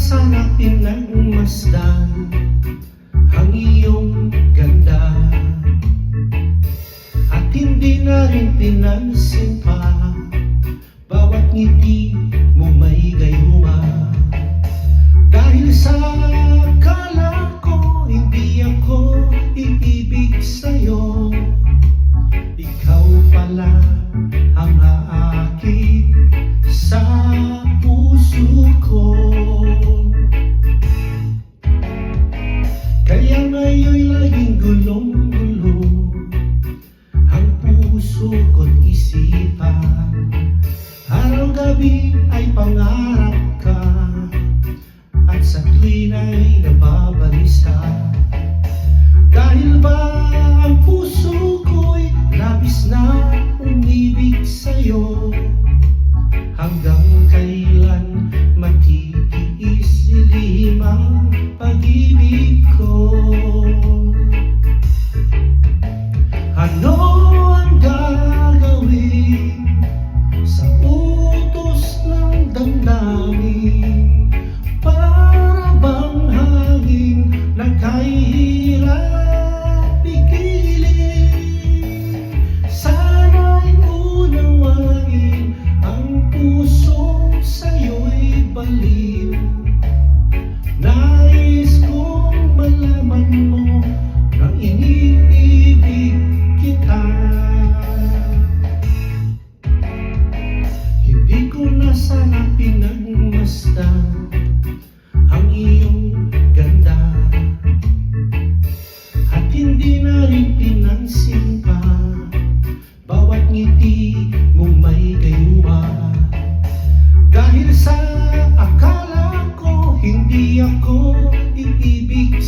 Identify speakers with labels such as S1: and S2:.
S1: sana pinagmasdan ang iyong ganda, at hindi na rin pinansin pa bawat ngiti mo may gayuma. Dahil sa akala ko hindi ako iibig sa'yo, ikaw pala ang aakit sa puso ko. Kaya ngayon'y laging gulong-gulo ang puso ko't isipan. Araw-gabi ay pangarap ka, at sa tuwin ay nababalisa. Dahil ba ang puso ko'y labis na umibig sa'yo, hanggang kailan matitiis ilihim ang pag-ibig ko? Ano ang gagawin sa utos ng damdamin? Para bang hangin nagkahirap pigilin? Sana'y unawain ang puso sa'yo'y baliw. Nais kong malaman mo na iniibig kita. Hindi ko na sana pinagmasdan ang iyong ganda, at hindi na rin pinansin pa bawat ngiti mong may gayuma. Dahil sa akala ko hindi ako iibig